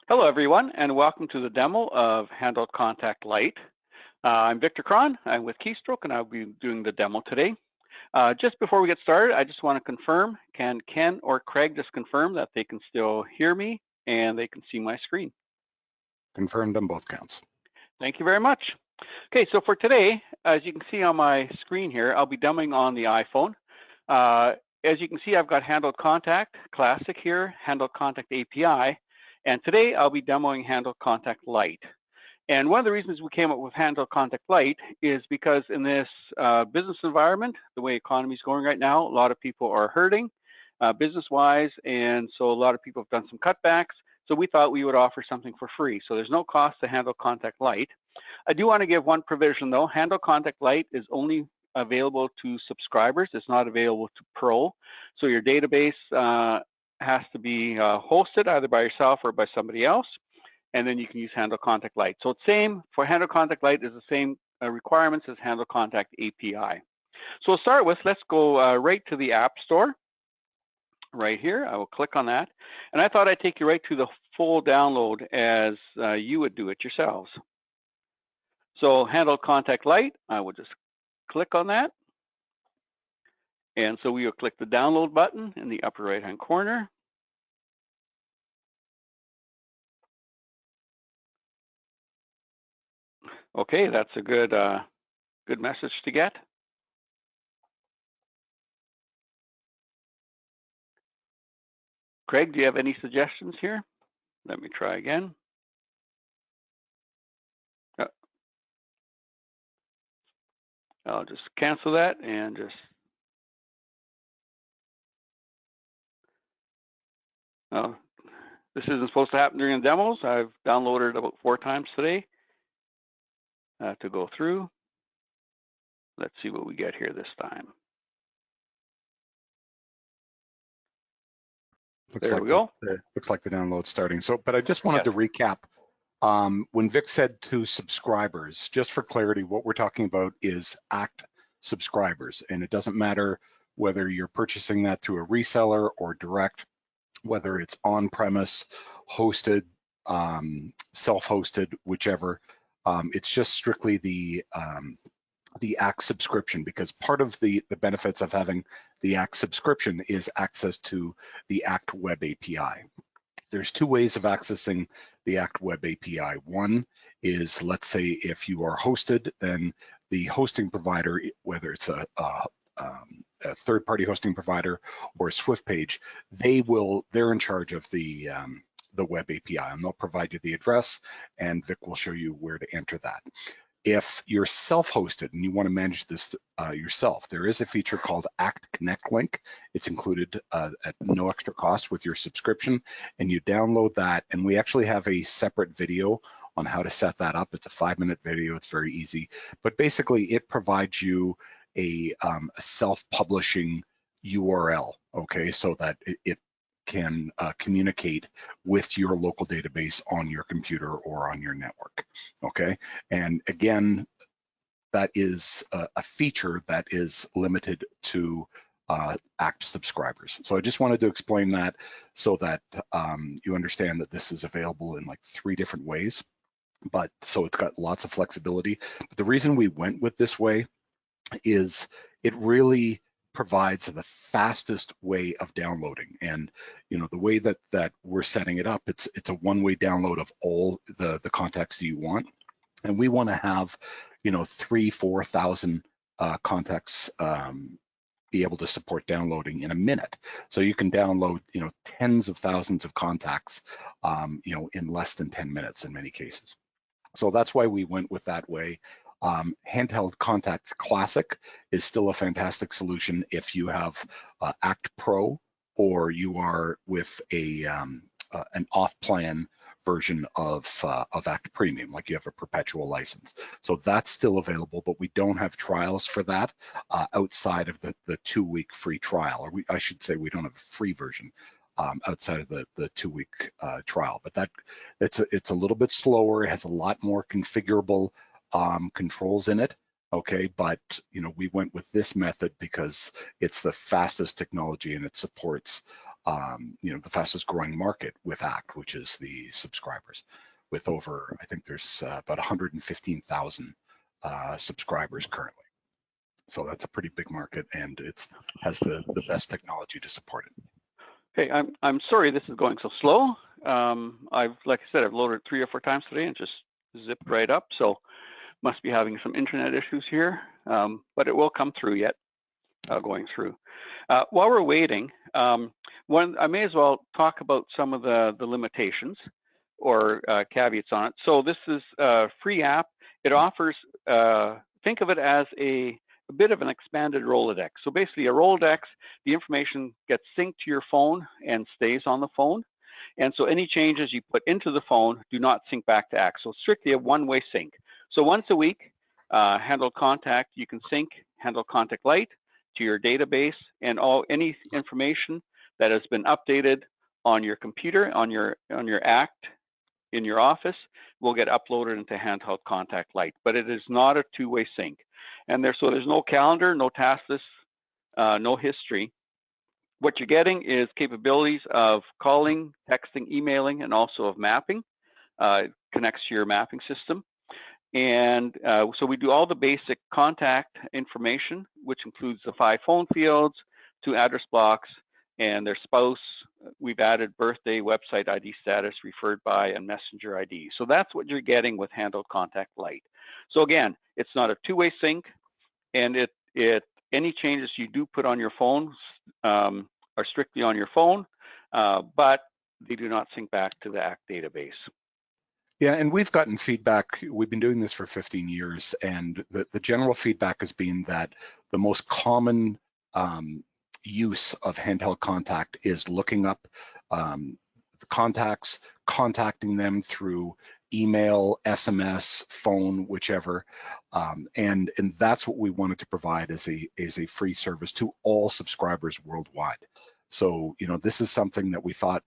Hello, everyone, and welcome to the demo of Handheld Contact Lite. I'm Victor Cron. I'm with Keystroke, and I'll be doing the demo today. Just before we get started, I just want to confirm, can Ken or Craig just confirm that they can still hear me and they can see my screen? Confirmed on both counts. Thank you very much. Okay, so for today, as you can see on my screen here, I'll be demoing on the iPhone. As you can see, I've got Handheld Contact Classic here, Handheld Contact API, and today I'll be demoing Handheld Contact Lite. And one of the reasons we came up with Handheld Contact Lite is because in this business environment, the way economy is going right now, a lot of people are hurting business-wise, and so a lot of people have done some cutbacks. So we thought we would offer something for free. So there's no cost to Handheld Contact Lite. I do want to give one provision though. Handheld Contact Lite is only available to subscribers. It's not available to Pro. So your database has to be hosted either by yourself or by somebody else, and then you can use Handheld Contact Lite. So it's same for Handheld Contact Lite is the same requirements as Handheld Contact API. So we'll start with, let's go right to the App Store. Right here, I will click on that. And I thought I'd take you right to the full download as you would do it yourselves. So Handheld Contact Lite, I will just click on that. And so we will click the download button in the upper right-hand corner. Okay, that's a good message to get. Craig, do you have any suggestions here? Let me try again. I'll just cancel that and just. This isn't supposed to happen during the demos. I've downloaded about 4 times today to go through. Let's see what we get here this time. There we go. Looks like the download's starting. So, but I just wanted to recap. When Vic said to subscribers, just for clarity, what we're talking about is ACT subscribers. And it doesn't matter whether you're purchasing that through a reseller or direct, whether it's on-premise, hosted, self-hosted, whichever. It's just strictly the ACT subscription, because part of the benefits of having the ACT subscription is access to the ACT Web API. There's 2 ways of accessing the ACT Web API. One is, let's say if you are hosted, then the hosting provider, whether it's a third-party hosting provider or a Swift page, they're in charge of the Web API, and they'll provide you the address, and Vic will show you where to enter that. If you're self-hosted and you want to manage this yourself, there is a feature called ACT Connect Link. It's included at no extra cost with your subscription, and you download that. And we actually have a separate video on how to set that up. It's a 5-minute video. It's very easy, but basically it provides you a self-publishing URL, okay, so that it can communicate with your local database on your computer or on your network, okay? And again, that is a feature that is limited to ACT subscribers. So I just wanted to explain that so that you understand that this is available in like 3 different ways, but so it's got lots of flexibility. But the reason we went with this way is it really provides the fastest way of downloading. And you know, the way that we're setting it up, it's a one-way download of all the contacts that you want, and we want to have, you know, 3,000-4,000 contacts be able to support downloading in a minute. So you can download, you know, tens of thousands of contacts, you know, in less than 10 minutes in many cases. So that's why we went with that way. Handheld Contact Classic is still a fantastic solution if you have ACT Pro, or you are with an off-plan version of ACT Premium, like you have a perpetual license. So that's still available, but we don't have trials for that outside of the 2-week free trial, or I should say we don't have a free version outside of the 2-week trial. But it's a little bit slower. It has a lot more configurable controls in it Okay, but we went with this method because it's the fastest technology and it supports the fastest growing market with ACT, which is the subscribers, with over, I think there's about 115,000 subscribers currently. So that's a pretty big market, and it has the best technology to support it. Okay, I'm sorry this is going so slow. Like I said, I've loaded 3 or 4 times today and just zipped right up. So must be having some internet issues here, but it will come through yet, going through. While we're waiting, I may as well talk about some of the limitations or caveats on it. So this is a free app. It offers, think of it as a bit of an expanded Rolodex. So basically a Rolodex, the information gets synced to your phone and stays on the phone. And so any changes you put into the phone do not sync back to ACT. So strictly a one-way sync. So once a week, Handheld Contact, you can sync Handheld Contact Lite to your database, and any information that has been updated on your computer, on your ACT in your office, will get uploaded into Handheld Contact Lite. But it is not a two-way sync. And so there's no calendar, no task list, no history. What you're getting is capabilities of calling, texting, emailing, and also of mapping. It connects to your mapping system. And so we do all the basic contact information, which includes the 5 phone fields, 2 address blocks, and their spouse. We've added birthday, website ID status, referred by, and messenger ID. So that's what you're getting with Handheld Contact Lite. So again, it's not a two-way sync, and any changes you do put on your phone are strictly on your phone, but they do not sync back to the ACT database. Yeah, and we've gotten feedback. We've been doing this for 15 years, and the general feedback has been that the most common use of Handheld Contact is looking up the contacts, contacting them through email, SMS, phone, whichever, and that's what we wanted to provide as a free service to all subscribers worldwide. So, this is something that we thought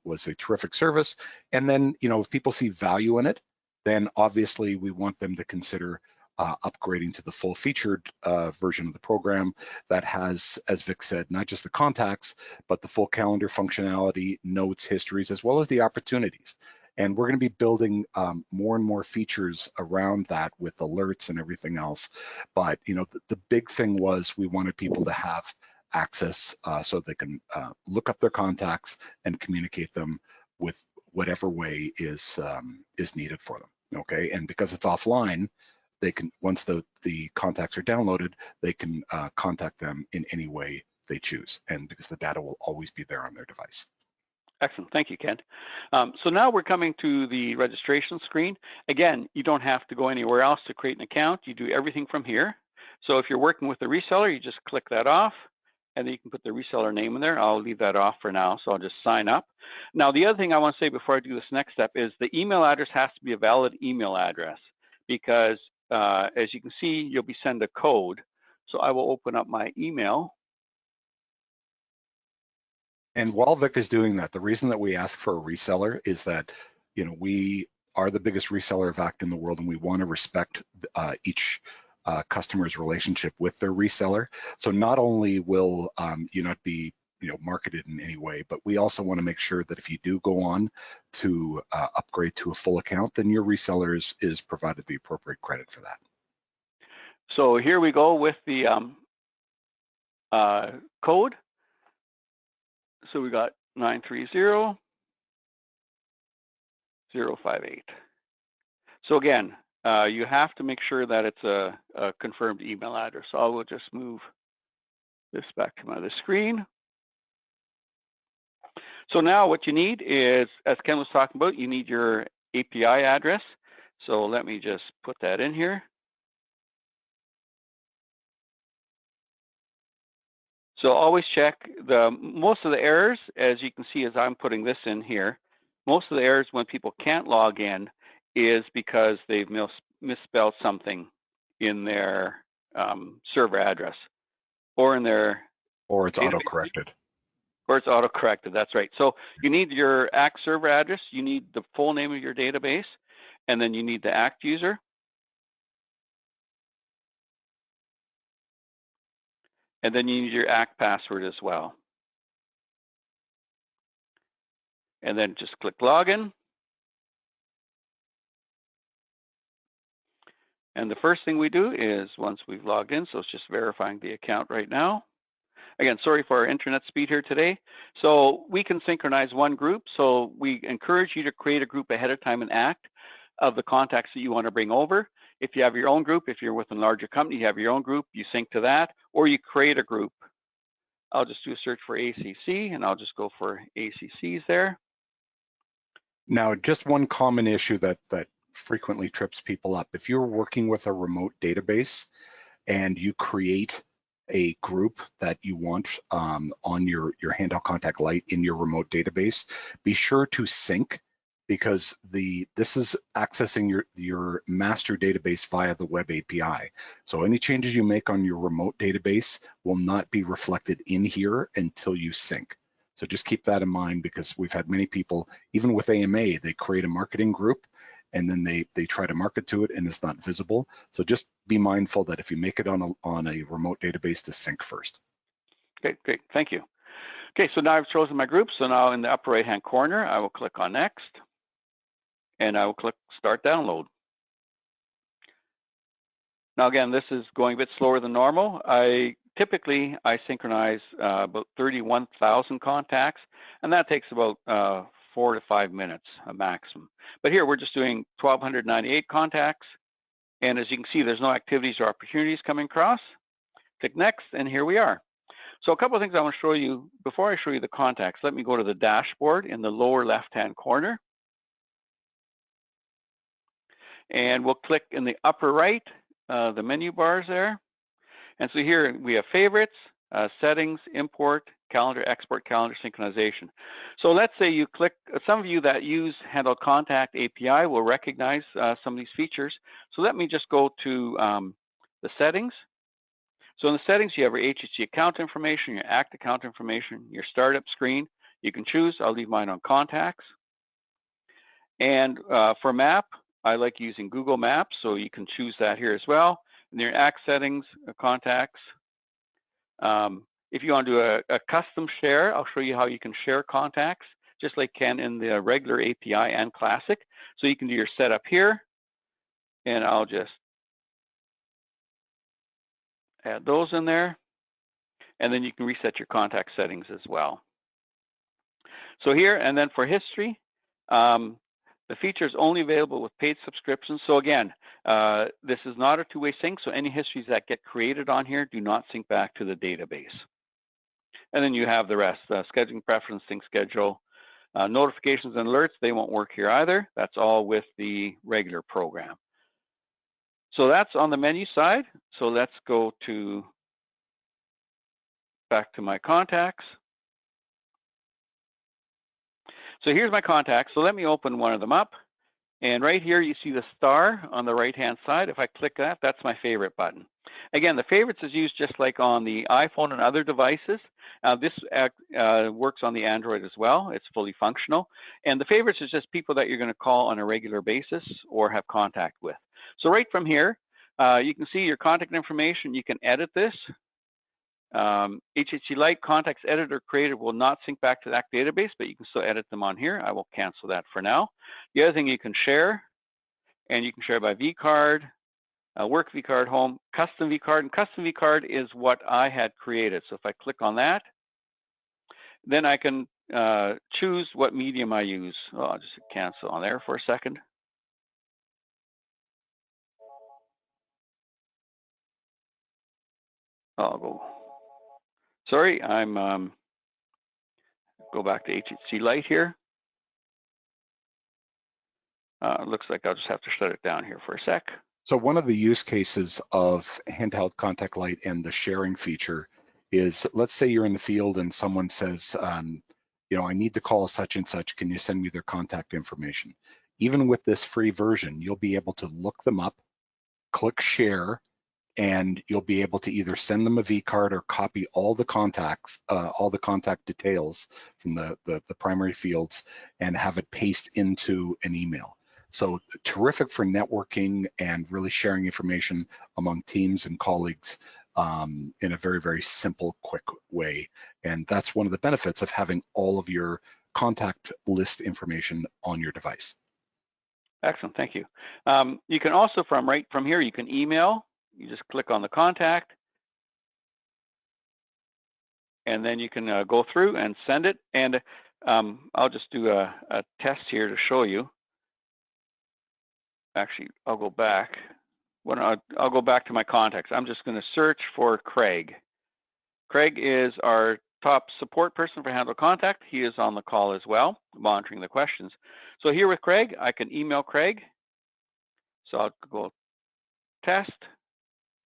was a terrific service. And then, if people see value in it, then obviously we want them to consider upgrading to the full featured version of the program that has, as Vic said, not just the contacts, but the full calendar functionality, notes, histories, as well as the opportunities. And we're going to be building more and more features around that with alerts and everything else. But, the big thing was we wanted people to have access so they can look up their contacts and communicate them with whatever way is needed for them. Okay, and because it's offline, they can, once the contacts are downloaded, they can contact them in any way they choose, and because the data will always be there on their device. Excellent, thank you, Ken. So now we're coming to the registration screen. Again, you don't have to go anywhere else to create an account. You do everything from here. So if you're working with a reseller, you just click that off, and then you can put the reseller name in there. I'll leave that off for now, so I'll just sign up. Now, the other thing I want to say before I do this next step is the email address has to be a valid email address, because as you can see, you'll be sent a code. So I will open up my email. And while Vic is doing that, the reason that we ask for a reseller is that, we are the biggest reseller of ACT in the world, and we want to respect each customer's relationship with their reseller. So not only will you not be marketed in any way, but we also want to make sure that if you do go on to upgrade to a full account, then your reseller is provided the appropriate credit for that. So here we go with the code. So we got 930058. So again, you have to make sure that it's a confirmed email address. So I will just move this back to my other screen. So now what you need is, as Ken was talking about, you need your API address. So let me just put that in here. So always check most of the errors, as you can see as I'm putting this in here, most of the errors when people can't log in is because they've misspelled something in their server address or in their... Or it's auto-corrected. Or it's auto-corrected, that's right. So you need your ACT server address, you need the full name of your database, and then you need the ACT user. And then you need your ACT password as well. And then just click login. And the first thing we do is once we've logged in, so it's just verifying the account right now. Again, sorry for our internet speed here today. So we can synchronize one group. So we encourage you to create a group ahead of time in ACT of the contacts that you want to bring over. If you have your own group, if you're with a larger company, you have your own group, you sync to that, or you create a group. I'll just do a search for ACC, and I'll just go for ACCs there. Now, just one common issue that frequently trips people up. If you're working with a remote database and you create a group that you want on your Handheld Contact Lite in your remote database, be sure to sync, because this is accessing your master database via the web API. So any changes you make on your remote database will not be reflected in here until you sync. So just keep that in mind, because we've had many people, even with AMA, they create a marketing group and then they try to market to it and it's not visible. So just be mindful that if you make it on a remote database, to sync first. Okay, great, thank you. Okay, so now I've chosen my group. So now in the upper right-hand corner, I will click on Next, and I will click Start Download. Now again, this is going a bit slower than normal. Typically, I synchronize about 31,000 contacts, and that takes about 4 to 5 minutes, a maximum. But here we're just doing 1,298 contacts, and as you can see, there's no activities or opportunities coming across. Click Next, and here we are. So a couple of things I want to show you before I show you the contacts. Let me go to the dashboard in the lower left-hand corner, and we'll click in the upper right, the menu bars there. And so here we have favorites, settings, import, calendar, export, calendar, synchronization. So let's say you click, some of you that use Handheld Contact API will recognize some of these features. So let me just go to the settings. So in the settings, you have your HHC account information, your ACT account information, your startup screen. You can choose, I'll leave mine on contacts. And for map, I like using Google Maps, so you can choose that here as well. And your ACT settings, contacts. If you want to do a custom share, I'll show you how you can share contacts, just like can in the regular API and Classic. So you can do your setup here, and I'll just add those in there. And then you can reset your contact settings as well. So here, and then for history, the feature is only available with paid subscriptions. So again, this is not a two-way sync, so any histories that get created on here do not sync back to the database. And then you have the rest, scheduling preference, sync schedule, notifications and alerts, they won't work here either. That's all with the regular program. So that's on the menu side. So let's go back to my contacts. So here's my contacts. So let me open one of them up. And right here, you see the star on the right-hand side. If I click that, that's my favorite button. Again, the favorites is used just like on the iPhone and other devices. This works on the Android as well. It's fully functional. And the favorites is just people that you're going to call on a regular basis or have contact with. So right from here, you can see your contact information. You can edit this. HHC Lite contacts editor created will not sync back to that database, but you can still edit them on here. I will cancel that for now. The other thing you can share, and you can share by vCard, work vCard, home, custom vCard, and custom vCard is what I had created. So if I click on that, then I can choose what medium I use. Oh, I'll just cancel on there for a second. I'll go. Sorry, I'm go back to HHC Lite here. Looks like I'll just have to shut it down here for a sec. So one of the use cases of Handheld Contact Lite and the sharing feature is, let's say you're in the field and someone says, you know, I need to call such and such, can you send me their contact information? Even with this free version, you'll be able to look them up, click share, and you'll be able to either send them a vCard or copy all the contacts, all the contact details from the primary fields and have it paste into an email. So terrific for networking and really sharing information among teams and colleagues in a very, very simple, quick way. And that's one of the benefits of having all of your contact list information on your device. Excellent, thank you. You can also, right from here, you can email. You just click on the contact, and then you can go through and send it. And I'll just do a test here to show you. Actually, I'll go back. I'll go back to my contacts. I'm just going to search for Craig. Craig is our top support person for Handheld Contact. He is on the call as well, monitoring the questions. So here with Craig, I can email Craig. So I'll go test.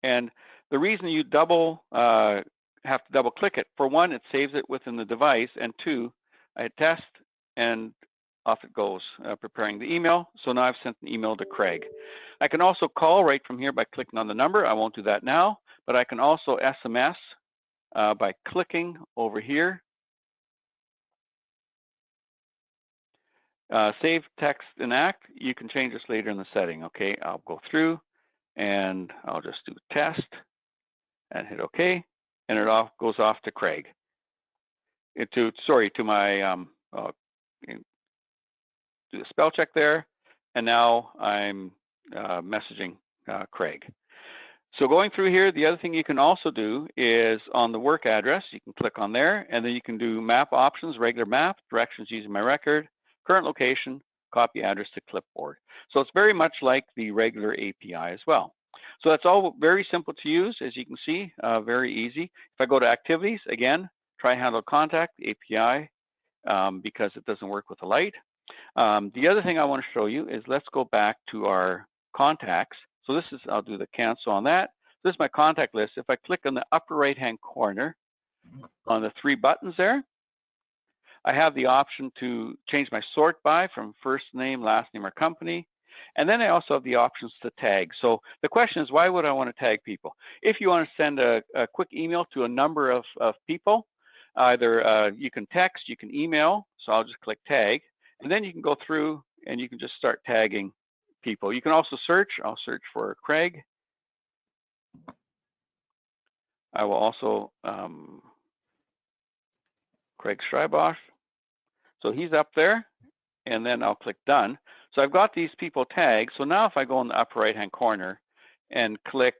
And the reason you have to double click it, for one, it saves it within the device, and two, I hit test and off it goes, preparing the email. So now I've sent an email to Craig. I can also call right from here by clicking on the number. I won't do that now, but I can also SMS by clicking over here. Save text in act. You can change this later in the setting. Okay, I'll go through and I'll just do test and hit OK, and it goes off to Craig. To my do the spell check there, and now I'm messaging Craig. So going through here, the other thing you can also do is on the work address, you can click on there, and then you can do map options, regular map, directions using my record, current location, copy address to clipboard. So it's very much like the regular API as well. So that's all very simple to use, as you can see, very easy. If I go to activities, again, try Handheld Contact, API, because it doesn't work with the Lite. The other thing I want to show you is let's go back to our contacts. So this is, I'll do the cancel on that. This is my contact list. If I click on the upper right-hand corner on the three buttons there, I have the option to change my sort by from first name, last name, or company. And then I also have the options to tag. So the question is, why would I want to tag people? If you want to send a quick email to a number of people, either you can text, you can email. So I'll just click tag. And then you can go through and you can just start tagging people. You can also search. I'll search for Craig. I will also, Craig Schreibosch. So he's up there, and then I'll click done. So I've got these people tagged. So now if I go in the upper right-hand corner and click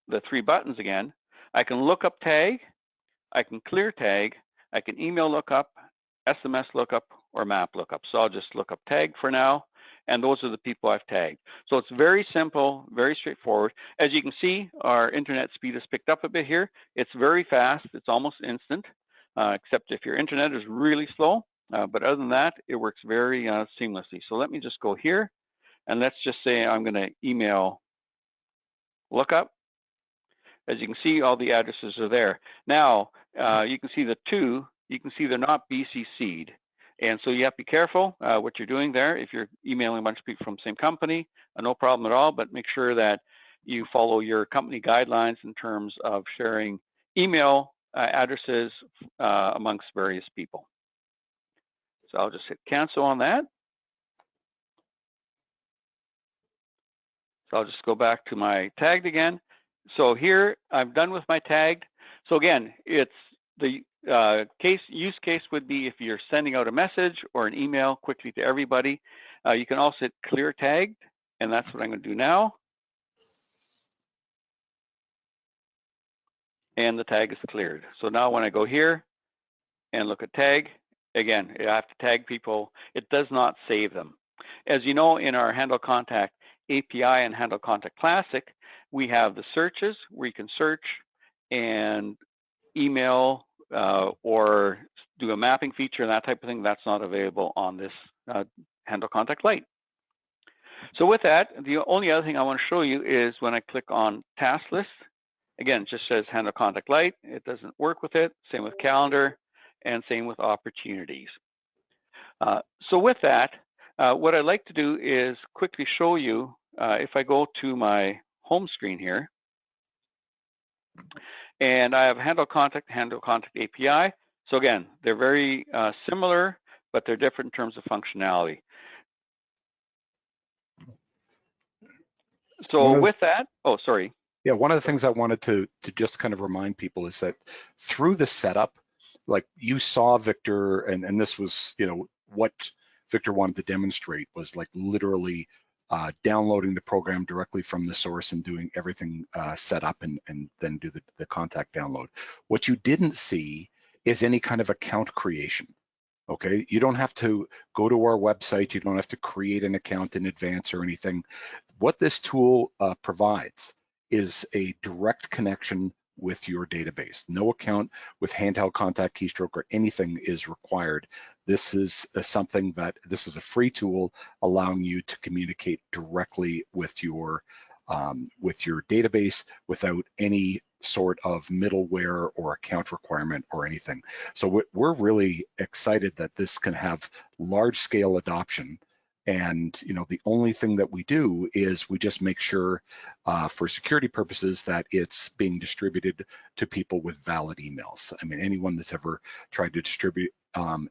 the three buttons again, I can look up tag, I can clear tag, I can email lookup, SMS lookup, or map lookup. So I'll just look up tag for now, and those are the people I've tagged. So it's very simple, very straightforward. As you can see, our internet speed has picked up a bit here. It's very fast, it's almost instant, except if your internet is really slow. But other than that, it works very seamlessly. So let me just go here, and let's just say I'm going to email lookup. As you can see, all the addresses are there. Now, you can see the two, you can see they're not BCC'd. And so you have to be careful what you're doing there. If you're emailing a bunch of people from the same company, no problem at all, but make sure that you follow your company guidelines in terms of sharing email addresses amongst various people. So I'll just hit cancel on that. So I'll just go back to my tagged again. So here I'm done with my tagged. So again, it's the use case would be if you're sending out a message or an email quickly to everybody. You can also hit clear tagged, and that's what I'm going to do now. And the tag is cleared. So now when I go here and look at tag, again, I have to tag people. It does not save them. As you know, in our Handheld Contact API and Handheld Contact Classic, we have the searches where you can search and email or do a mapping feature and that type of thing. That's not available on this Handheld Contact Lite. So with that, the only other thing I want to show you is when I click on task list, again, it just says Handheld Contact Lite. It doesn't work with it. Same with calendar and same with opportunities. So with that, what I'd like to do is quickly show you, if I go to my home screen here, and I have Handheld Contact API. So again, they're very similar, but they're different in terms of functionality. So with that, oh, sorry. Yeah, one of the things I wanted to just kind of remind people is that through the setup, like you saw Victor, and this was, what Victor wanted to demonstrate was like literally downloading the program directly from the source and doing everything set up and then do the contact download. What you didn't see is any kind of account creation. Okay, you don't have to go to our website. You don't have to create an account in advance or anything. What this tool provides is a direct connection with your database. No account with Handheld Contact Keystroke or anything is required. This is this is a free tool allowing you to communicate directly with your database without any sort of middleware or account requirement or anything. So we're really excited that this can have large scale adoption. And the only thing that we do is we just make sure for security purposes that it's being distributed to people with valid emails. I mean, anyone that's ever tried to distribute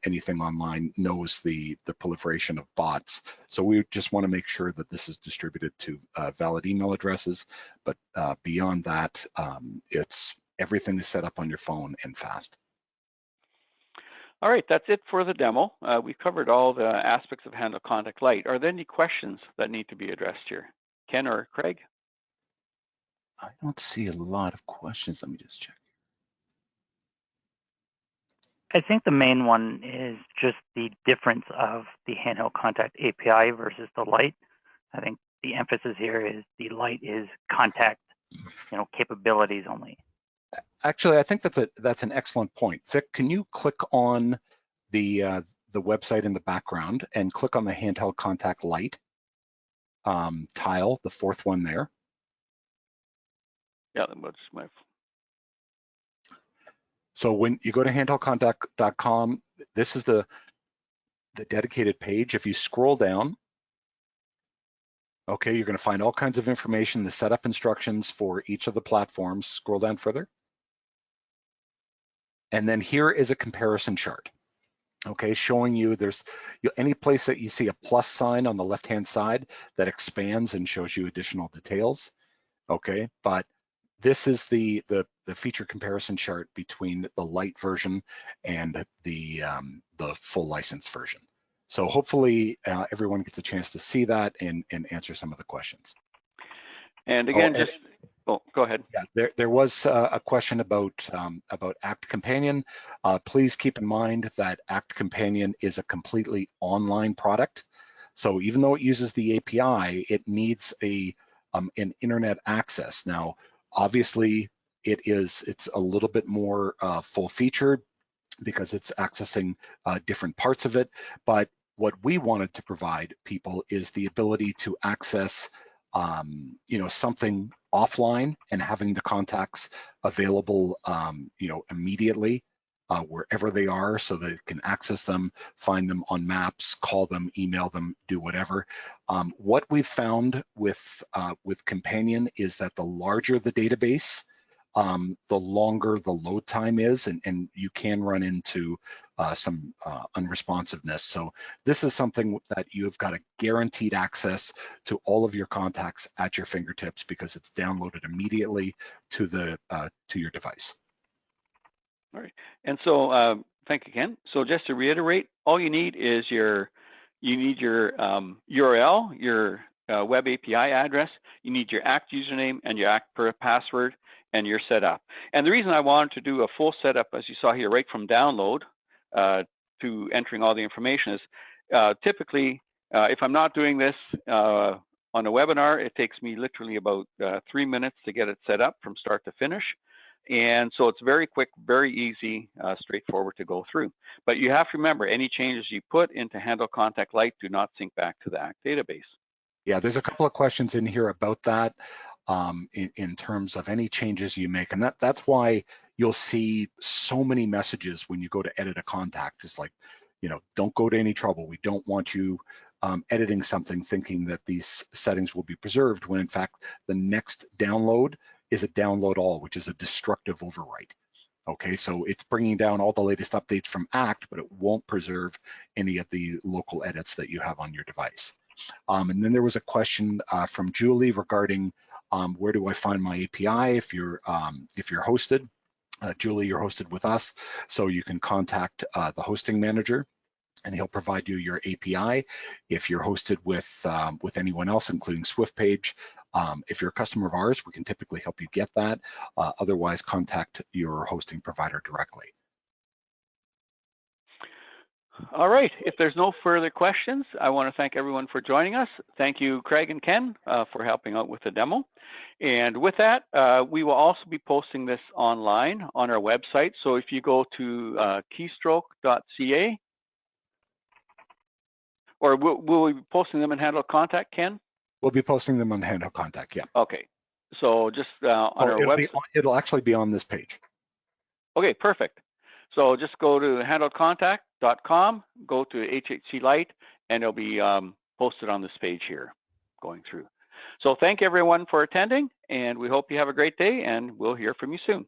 anything online knows the proliferation of bots. So we just want to make sure that this is distributed to valid email addresses. But beyond that, everything is set up on your phone and fast. All right, that's it for the demo. We've covered all the aspects of Handheld Contact Lite. Are there any questions that need to be addressed here? Ken or Craig? I don't see a lot of questions. Let me just check. I think the main one is just the difference of the Handheld Contact API versus the Lite. I think the emphasis here is the Lite is contact, capabilities only. Actually, I think that's an excellent point. Vic, can you click on the website in the background and click on the Handheld Contact Lite tile, the fourth one there? Yeah, that's my. So when you go to handheldcontact.com, this is the dedicated page. If you scroll down, okay, you're going to find all kinds of information, the setup instructions for each of the platforms. Scroll down further. And then here is a comparison chart, okay, showing you there's any place that you see a plus sign on the left-hand side that expands and shows you additional details, okay? But this is the feature comparison chart between the Lite version and the full license version. So hopefully everyone gets a chance to see that and answer some of the questions. And again, go ahead. Yeah, there was a question about Act Companion. Please keep in mind that Act Companion is a completely online product. So even though it uses the API, it needs an internet access. Now, obviously, it's a little bit more full-featured because it's accessing different parts of it. But what we wanted to provide people is the ability to access something offline and having the contacts available, immediately wherever they are, so that it can access them, find them on maps, call them, email them, do whatever. What we've found with Companion is that the larger the database, the longer the load time is, and you can run into some unresponsiveness. So this is something that you've got a guaranteed access to all of your contacts at your fingertips because it's downloaded immediately to your device. All right, and so thank you, Ken. So just to reiterate, all you need is your URL, your web API address. You need your Act username and your Act password, and you're set up. And the reason I wanted to do a full setup, as you saw here, right from download to entering all the information is typically, if I'm not doing this on a webinar, it takes me literally about 3 minutes to get it set up from start to finish. And so it's very quick, very easy, straightforward to go through. But you have to remember, any changes you put into Handheld Contact Lite do not sync back to the Act database. Yeah, there's a couple of questions in here about that in terms of any changes you make. And that's why you'll see so many messages when you go to edit a contact. It's like, don't go to any trouble. We don't want you editing something thinking that these settings will be preserved, when in fact, the next download is a download all, which is a destructive overwrite. Okay, so it's bringing down all the latest updates from Act, but it won't preserve any of the local edits that you have on your device. And then there was a question from Julie regarding where do I find my API if you're hosted. Julie, you're hosted with us, so you can contact the hosting manager, and he'll provide you your API. If you're hosted with anyone else, including SwiftPage, if you're a customer of ours, we can typically help you get that. Otherwise, contact your hosting provider directly. All right, if there's no further questions, I want to thank everyone for joining us. Thank you, Craig and Ken, for helping out with the demo. And with that, we will also be posting this online on our website. So if you go to keystroke.ca, or will we be posting them in Handheld Contact, Ken? We'll be posting them on Handheld Contact, yeah. Okay, so just on our website. It'll actually be on this page. Okay, perfect. So just go to handheldcontact.com, go to HHC Lite, and it'll be posted on this page here going through. So thank everyone for attending, and we hope you have a great day, and we'll hear from you soon.